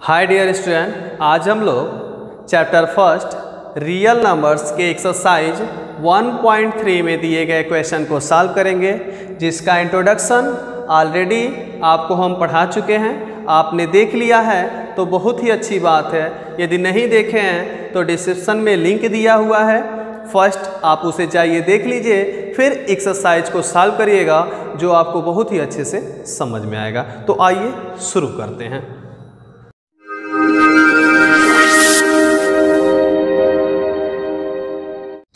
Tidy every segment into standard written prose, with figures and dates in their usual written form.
Hi dear student, आज हम लोग चैप्टर फर्स्ट रियल नंबर्स के एक्सरसाइज 1.3 में दिए गए क्वेश्चन को सॉल्व करेंगे, जिसका इंट्रोडक्शन ऑलरेडी आपको हम पढ़ा चुके हैं। आपने देख लिया है तो बहुत ही अच्छी बात है। यदि नहीं देखे हैं तो डिस्क्रिप्शन में लिंक दिया हुआ है, फर्स्ट आप उसे जाइए देख लीजिए, फिर एक्सरसाइज को सॉल्व करिएगा जो आपको बहुत ही अच्छे से समझ में आएगा। तो आइए शुरू करते हैं।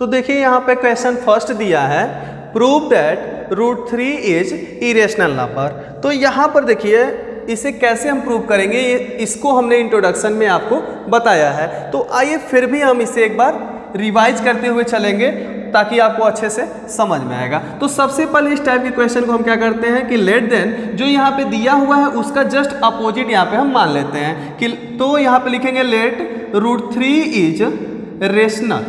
तो देखिए यहाँ पे क्वेश्चन फर्स्ट दिया है, prove that √3 is irrational number. तो यहाँ पर देखिए इसे कैसे हम प्रूव करेंगे, इसको हमने इंट्रोडक्शन में आपको बताया है। तो आइए फिर भी हम इसे एक बार रिवाइज करते हुए चलेंगे ताकि आपको अच्छे से समझ में आएगा। तो सबसे पहले इस टाइप के क्वेश्चन को हम क्या करते हैं कि लेट देन जो यहाँ पे दिया हुआ है उसका जस्ट अपोजिट यहाँ पे हम मान लेते हैं कि, तो यहाँ पे लिखेंगे लेट √3 इज रेशनल।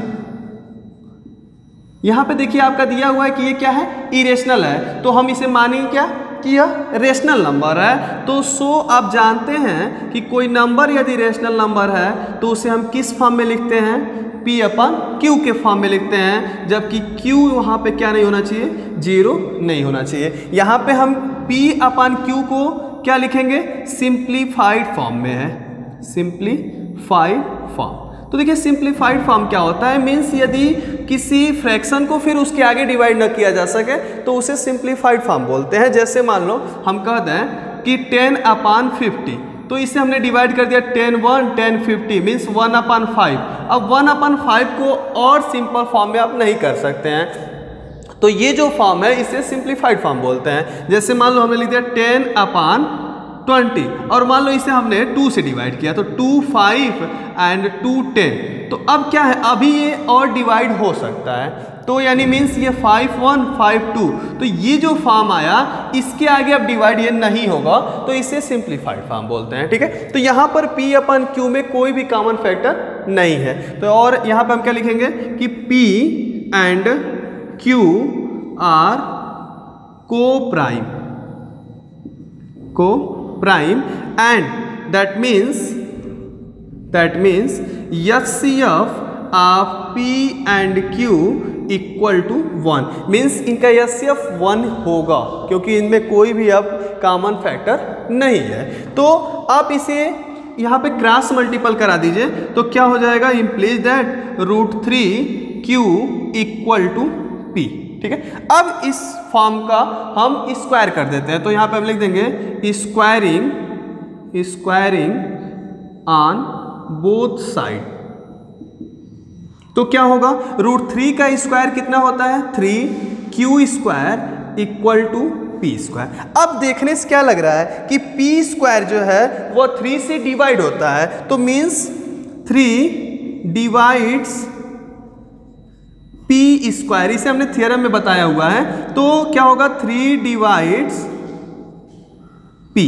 यहाँ पे देखिए आपका दिया हुआ है कि ये क्या है, इरेशनल है, तो हम इसे मानेंगे क्या कि यह रेशनल नंबर है। तो सो आप जानते हैं कि कोई नंबर यदि रेशनल नंबर है तो उसे हम किस फॉर्म में लिखते हैं, P/Q के फॉर्म में लिखते हैं, जबकि Q वहाँ पे क्या नहीं होना चाहिए, 0 नहीं होना चाहिए। यहाँ पे हम P/Q को क्या लिखेंगे, सिंप्लीफाइड फॉर्म में है, सिंप्लीफाइड फॉर्म। तो देखिए सिंप्लीफाइड फॉर्म क्या होता है, मीन्स यदि किसी फ्रैक्शन को फिर उसके आगे डिवाइड न किया जा सके तो उसे सिंप्लीफाइड फॉर्म बोलते हैं। जैसे मान लो हम कह दें कि 10/50, तो इसे हमने डिवाइड कर दिया 10/1 10/50 मीन्स 1/5। अब 1/5 को और सिंपल फॉर्म में आप नहीं कर सकते हैं, तो ये जो फॉर्म है इसे सिंप्लीफाइड फॉर्म बोलते हैं। जैसे मान लो हमने लिख दिया 10/20 और मान लो इसे हमने 2 से डिवाइड किया, तो 2 5 एंड 2 10। तो अब क्या है, अभी ये और डिवाइड हो सकता है, तो यानी मीन्स ये 5/1 5/2, तो ये जो फॉर्म आया इसके आगे अब डिवाइड ये नहीं होगा, तो इसे सिंप्लीफाइड फॉर्म बोलते हैं। ठीक है, तो यहाँ पर P/Q में कोई भी कॉमन फैक्टर नहीं है, तो और यहाँ पर हम क्या लिखेंगे कि P and Q are coprime and that means HCF of P and Q equal to 1, means इनका HCF 1 होगा क्योंकि इनमें कोई भी अब कॉमन फैक्टर नहीं है। तो आप इसे यहाँ पे क्रॉस मल्टीपल करा दीजिए, तो क्या हो जाएगा, implies that √3Q equal to P। ठीक है, अब इस फॉर्म का हम स्क्वायर कर देते हैं, तो यहाँ पे हम लिख देंगे स्क्वायरिंग ऑन बोथ साइड। तो क्या होगा, √3 का स्क्वायर कितना होता है, 3Q² इक्वल टू P²। अब देखने से क्या लग रहा है कि P² जो है वो 3 से डिवाइड होता है, तो मीन्स 3 डिवाइड्स P², इसे हमने थ्योरम में बताया हुआ है। तो क्या होगा, 3 डिवाइड्स P।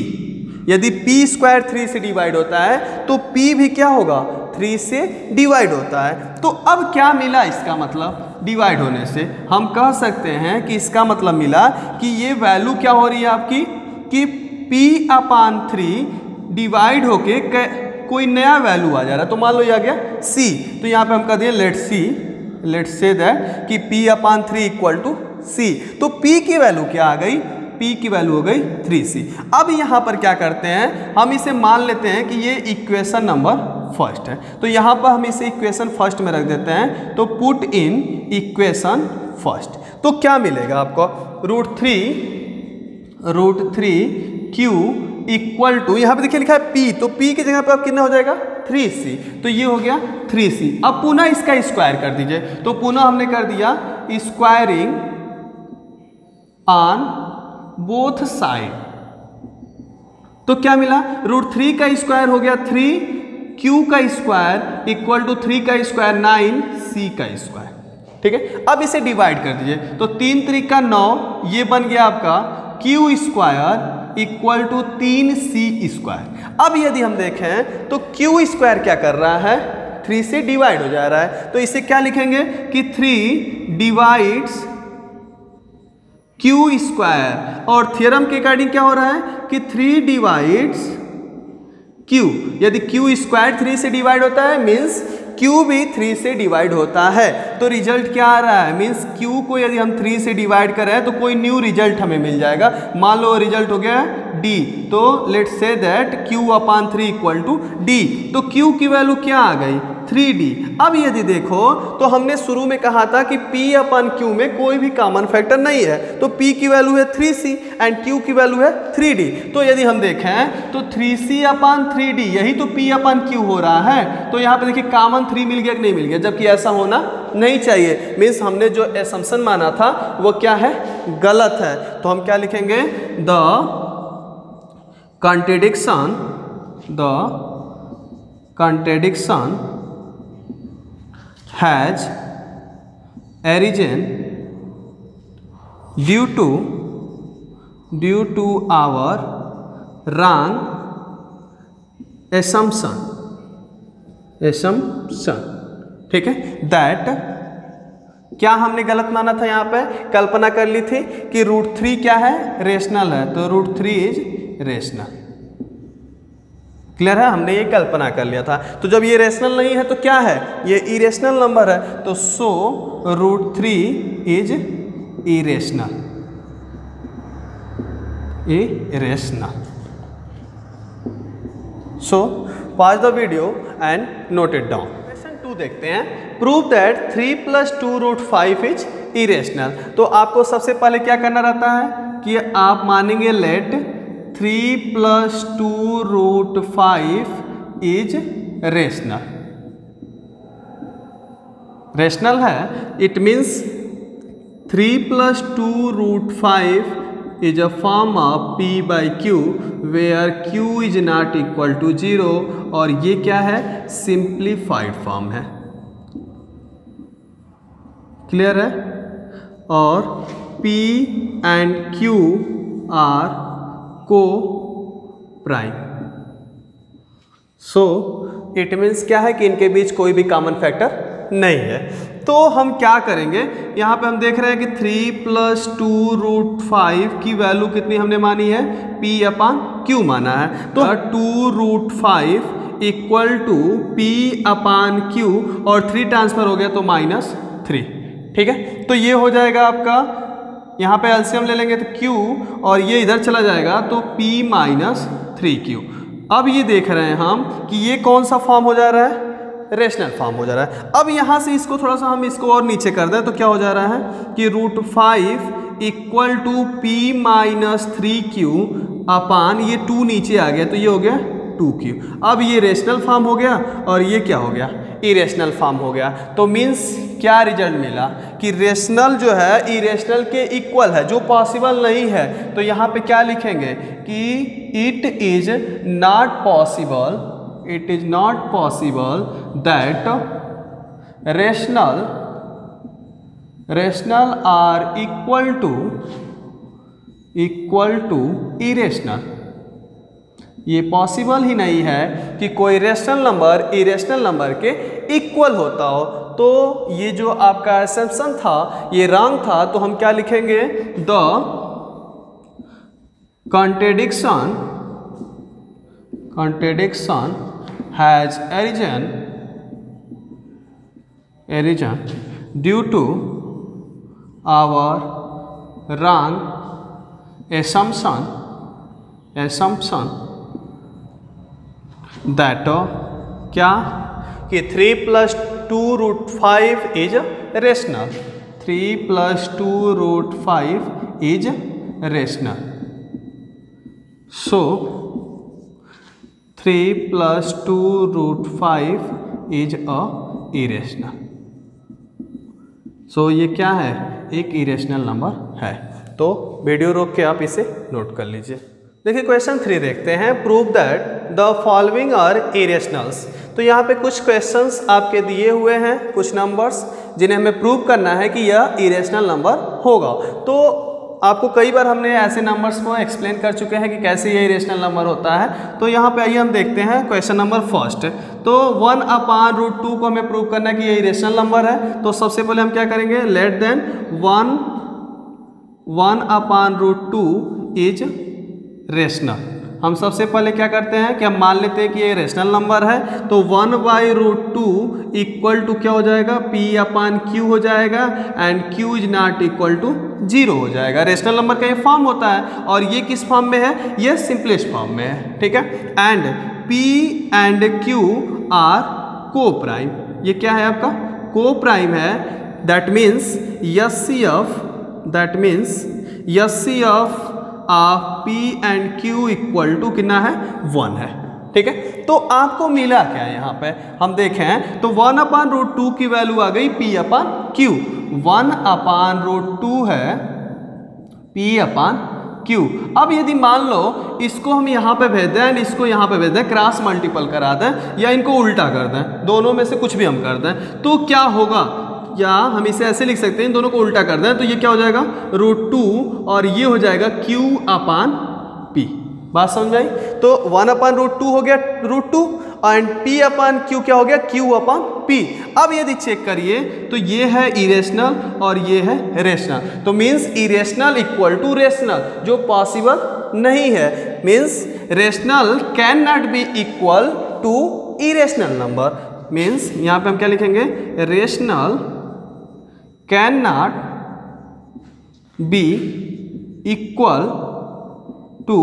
यदि P² 3 से डिवाइड होता है तो P भी क्या होगा, 3 से डिवाइड होता है। तो अब क्या मिला, इसका मतलब डिवाइड होने से हम कह सकते हैं कि इसका मतलब मिला कि ये वैल्यू क्या हो रही है आपकी, कि P/3 डिवाइड होके कोई नया वैल्यू आ जा रहा है। तो मान लो ये आ गया C, तो यहाँ पे हम कह दिए लेट्स से दैट कि P/3 इक्वल टू C। तो P की वैल्यू क्या आ गई, P की वैल्यू हो गई 3C। अब यहाँ पर क्या करते हैं, हम इसे मान लेते हैं कि ये इक्वेशन नंबर फर्स्ट है, तो यहाँ पर हम इसे इक्वेशन फर्स्ट में रख देते हैं। तो पुट इन इक्वेशन फर्स्ट, तो क्या मिलेगा आपको, √3Q इक्वल टू, यहाँ पे देखिए लिखा है P, तो P की जगह पे अब कितना हो जाएगा, 3C, तो ये हो गया 3C। अब पुनः इसका स्क्वायर कर दीजिए, तो पुनः हमने कर दिया स्क्वायरिंग ऑन बोथ साइड। तो क्या मिला, √3 का स्क्वायर हो गया 3Q का स्क्वायर इक्वल टू 3 का स्क्वायर 9C का स्क्वायर। ठीक है, अब इसे डिवाइड कर दीजिए, तो 3 3 का 9, ये बन गया आपका Q² इक्वल टू 3C²। अब यदि हम देखें तो Q² क्या कर रहा है, 3 से डिवाइड हो जा रहा है, तो इसे क्या लिखेंगे कि 3 डिवाइड्स Q², और थ्योरम के अकॉर्डिंग क्या हो रहा है कि 3 डिवाइड्स q, यदि q स्क्वायर 3 से डिवाइड होता है मीन्स q भी 3 से डिवाइड होता है। तो रिजल्ट क्या आ रहा है, मीन्स q को यदि हम 3 से डिवाइड कर रहे हैं तो कोई न्यू रिजल्ट हमें मिल जाएगा। मान लो रिजल्ट हो गया d, तो let's say that q/3 equal to d। तो q की वैल्यू क्या आ गई, 3d। अब यदि देखो तो हमने शुरू में कहा था कि p/q में कोई भी कॉमन फैक्टर नहीं है, तो p की वैल्यू है 3c एंड q की वैल्यू है 3d। तो यदि हम देखें तो 3c/3d यही तो p/q हो रहा है। तो यहाँ पे देखिए कॉमन 3 मिल गया कि नहीं मिल गया, जबकि ऐसा होना नहीं चाहिए। मीन्स हमने जो असम्पशन माना था वो क्या है, गलत है। तो हम क्या लिखेंगे, the contradiction has arisen due to our wrong assumption, ठीक है। दैट क्या हमने गलत माना था, यहाँ पे कल्पना कर ली थी कि √3 क्या है, रेशनल है, तो √3 इज रेशनल। क्लियर है, हमने ये कल्पना कर लिया था। तो जब ये रेशनल नहीं है तो क्या है, ये इरेशनल नंबर है। तो सो √3 is irrational, so pause the video and note it down. Question 2 देखते हैं। Prove that 3 + 2√5 is irrational. तो आपको सबसे पहले क्या करना रहता है कि आप मानेंगे लेट 3 + 2√5 इज रेशनल। रेशनल है, it means 3 + 2√5 is a form of p/q where q is not equal to 0, और ये क्या है, सिंप्लीफाइड फॉर्म है। क्लियर है, और p एंड q आर को प्राइम। सो इट मीन्स क्या है कि इनके बीच कोई भी कॉमन फैक्टर नहीं है। तो हम क्या करेंगे, यहाँ पे हम देख रहे हैं कि 3 + 2√5 की वैल्यू कितनी हमने मानी है, p/q माना है। तो 2√5 इक्वल टू p/q, और 3 ट्रांसफर हो गया तो -3, ठीक है। तो ये हो जाएगा आपका, यहाँ पे एलसीएम ले लेंगे तो q, और ये इधर चला जाएगा तो p - 3q। अब ये देख रहे हैं हम कि ये कौन सा फॉर्म हो जा रहा है, रेशनल फॉर्म हो जा रहा है। अब यहाँ से इसको थोड़ा सा हम इसको और नीचे कर दें तो क्या हो जा रहा है कि √5 इक्वल टू p - 3q अपान, ये 2 नीचे आ गया तो ये हो गया 2q। अब ये रेशनल फॉर्म हो गया और ये क्या हो गया, इरेशनल फॉर्म हो गया। तो मीन्स क्या रिजल्ट मिला कि रेशनल जो है इरेशनल के इक्वल है, जो पॉसिबल नहीं है। तो यहाँ पे क्या लिखेंगे कि it is not possible that rational are equal to irrational. ये पॉसिबल ही नहीं है कि कोई रेशनल नंबर इरेशनल नंबर के इक्वल होता हो। तो ये जो आपका असम्पशन था ये रॉन्ग था। तो हम क्या लिखेंगे, the contradiction has arisen due to our wrong assumption that क्या कि 3 + 2√5 is rational, 3 + 2√5 is rational. So 3 + 2√5 is a irrational. So ये क्या है, एक इरेशनल नंबर है। तो वीडियो रोक के आप इसे नोट कर लीजिए। देखिए क्वेश्चन 3 देखते हैं। Prove that the following are irrationals. तो यहाँ पे कुछ क्वेश्चंस आपके दिए हुए हैं, कुछ नंबर्स जिन्हें हमें प्रूव करना है कि यह इरेशनल नंबर होगा। तो आपको कई बार हमने ऐसे नंबर्स को एक्सप्लेन कर चुके हैं कि कैसे ये इरेशनल नंबर होता है। तो यहाँ पे आइए हम देखते हैं क्वेश्चन नंबर फर्स्ट। तो 1/√2 को हमें प्रूव करना है कि ये इरेशनल नंबर है। तो सबसे पहले हम क्या करेंगे, लेट देन 1/√2 इज रेशनल। हम सबसे पहले क्या करते हैं कि हम मान लेते हैं कि ये रेशनल नंबर है, तो 1/√2 इक्वल टू क्या हो जाएगा, P/Q हो जाएगा, and Q is not equal to 0 हो जाएगा। रेशनल नंबर का ये फॉर्म होता है, और ये किस फॉर्म में है, ये सिंपलेस्ट फॉर्म में है, ठीक है। And P and Q are coprime, ये क्या है आपका, को प्राइम है। That means HCF P and Q equal to कितना है, 1 है, ठीक है। तो आपको मिला क्या है यहाँ पे, हम देखें तो 1/√2 की वैल्यू आ गई P/Q, 1/√2 है P/Q। अब यदि मान लो इसको हम यहाँ पे भेज दें एंड इसको यहाँ पे भेज दें, क्रॉस मल्टीपल करा दें या इनको उल्टा कर दें, दोनों में से कुछ भी हम कर दें, तो क्या होगा, या हम इसे ऐसे लिख सकते हैं, इन दोनों को उल्टा कर दें तो ये क्या हो जाएगा, √2 और ये हो जाएगा Q/P। बात समझ आई। तो 1/√2 हो गया √2 एंड P/Q क्या हो गया, Q/P। अब यदि चेक करिए तो ये है इरेशनल और ये है रेशनल, तो means irrational equal to rational, जो पॉसिबल नहीं है। Means rational can not be equal to irrational number. Means यहाँ पे हम क्या लिखेंगे, rational can not be equal to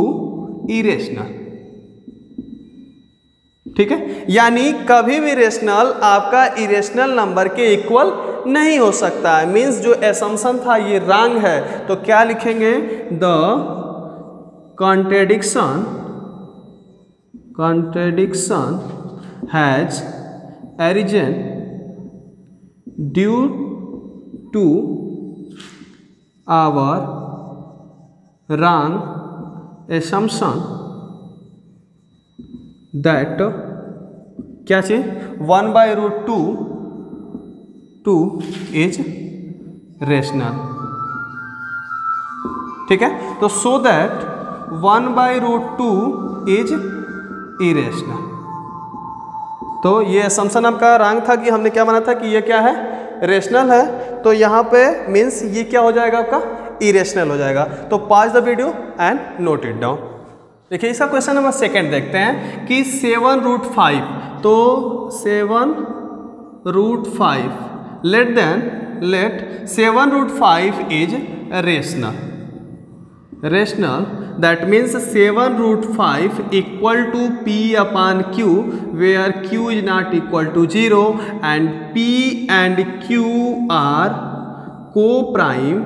irrational, ठीक है। यानी कभी भी रेशनल आपका इरेशनल नंबर के इक्वल नहीं हो सकता है। मीन्स जो असम्पशन था ये रॉन्ग है, तो क्या लिखेंगे, the contradiction has arisen due to our wrong assumption that क्या चीज 1/√2 इज रेशनल, ठीक है। तो सो दैट 1/√2 इज इरेशनल। तो ये असम्पशन आपका रॉन्ग था कि हमने क्या माना था कि ये क्या है, रेशनल है, तो यहाँ पे मीन्स ये क्या हो जाएगा आपका, इरेशनल हो जाएगा। तो pause the video and note it down. देखिए इसका क्वेश्चन नंबर 2 देखते हैं कि 7√5, तो 7√5 let 7√5 is rational, that means 7√5 equal to P/Q where Q is not equal to 0 and P and Q are co-prime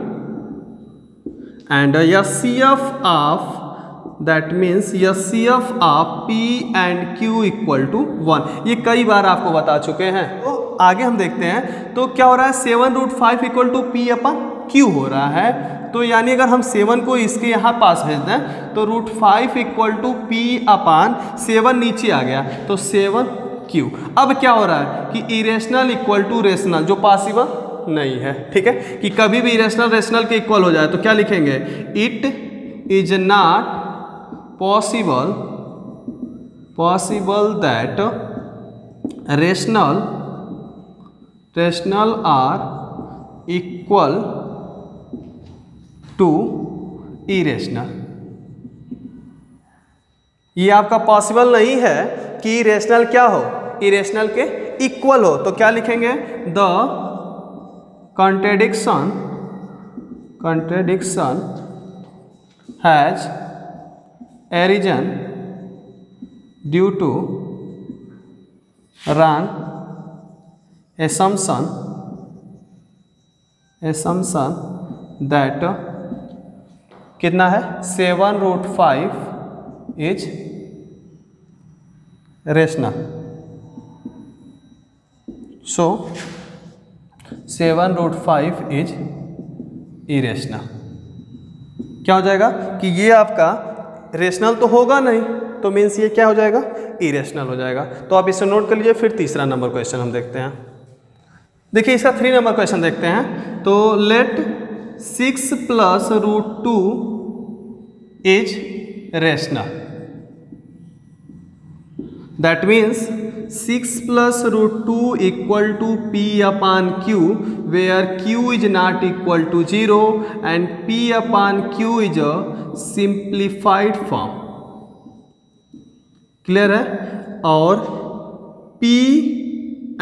and HCF of, that means HCF of P and Q equal to 1। ये कई बार आपको बता चुके हैं। तो आगे हम देखते हैं, तो क्या हो रहा है, 7√5 इक्वल टू P/Q हो रहा है, तो यानी अगर हम 7 को इसके यहाँ पास भेज दें तो √5 इक्वल टू P/7 नीचे आ गया, तो 7Q। अब क्या हो रहा है कि इरेशनल इक्वल टू रेशनल, जो पॉसिबल नहीं है, ठीक है, कि कभी भी इरेशनल रेशनल के इक्वल हो जाए, तो क्या लिखेंगे, it is not possible that rational are equal to irrational. ये आपका पॉसिबल नहीं है कि रेशनल क्या हो, इरेशनल के इक्वल हो, तो क्या लिखेंगे, the contradiction has arisen due to wrong assumption that कितना है, 7√5 is rational. So 7√5 is irrational. क्या हो जाएगा कि ये आपका रेशनल तो होगा नहीं, तो मीन्स ये क्या हो जाएगा, इरेशनल हो जाएगा। तो आप इसे नोट कर लीजिए। फिर तीसरा नंबर क्वेश्चन हम देखते हैं। देखिए इसका 3 नंबर क्वेश्चन देखते हैं। तो let 6 + √2 is rational, that means 6 + √2 equal to P/Q where Q is not equal to 0 and P/Q is a simplified form। Clear है। और P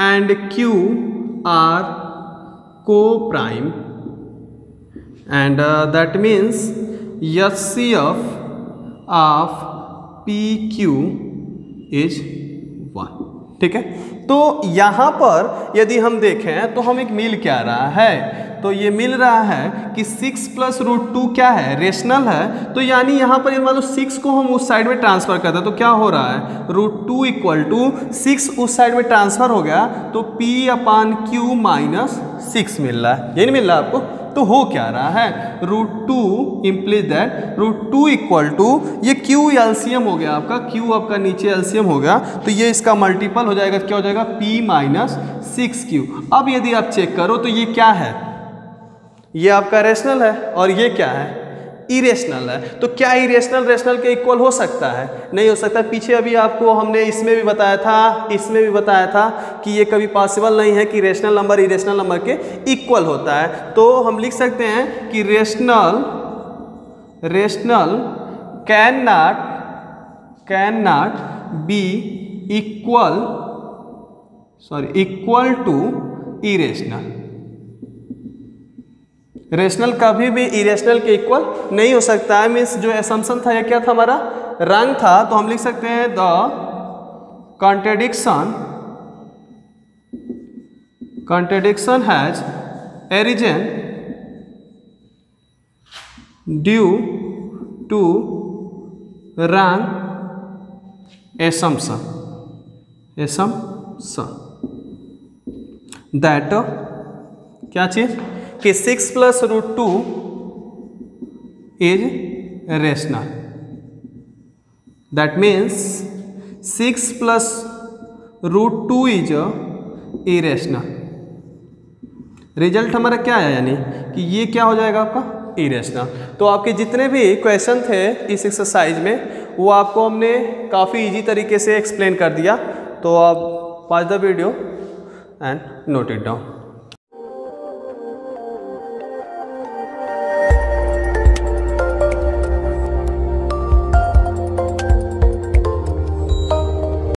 एंड Q आर को prime and that means HCF of PQ is 1। ठीक है, तो यहाँ पर यदि हम देखें तो हम एक मिल क्या रहा है, तो ये मिल रहा है कि 6 + √2 क्या है, रेशनल है। तो यानी यहाँ पर मान लो 6 को हम उस साइड में ट्रांसफर करते हैं तो क्या हो रहा है, √2 = 6 उस साइड में ट्रांसफर हो गया तो P/Q - 6 मिल रहा है। ये नहीं मिल रहा आपको, तो हो क्या रहा है, √2 implies दैट √2 = ये Q LCM हो गया आपका, Q आपका नीचे LCM हो गया तो ये इसका मल्टीपल हो जाएगा, क्या हो जाएगा P - 6Q। अब यदि आप चेक करो तो ये क्या है, ये आपका रेशनल है और ये क्या है, इरेशनल है। तो क्या इरेशनल रेशनल के इक्वल हो सकता है, नहीं हो सकता। पीछे अभी आपको हमने इसमें भी बताया था, इसमें भी बताया था कि ये कभी पॉसिबल नहीं है कि रेशनल नंबर इरेशनल नंबर के इक्वल होता है। तो हम लिख सकते हैं कि rational can not be equal to irrational. Rational कभी भी इरेशनल के इक्वल नहीं हो सकता है। मीन्स जो असम्पशन था ये क्या था, हमारा रंग था, तो हम लिख सकते हैं the contradiction has arisen due to wrong assumption that क्या चीज कि 6 + √2 is rational. That means 6 + √2 is irrational. Result हमारा क्या है, यानी कि ये क्या हो जाएगा आपका इरेशनल। तो आपके जितने भी क्वेश्चन थे इस एक्सरसाइज में वो आपको हमने काफ़ी इजी तरीके से एक्सप्लेन कर दिया। तो आप watch the video and note it down.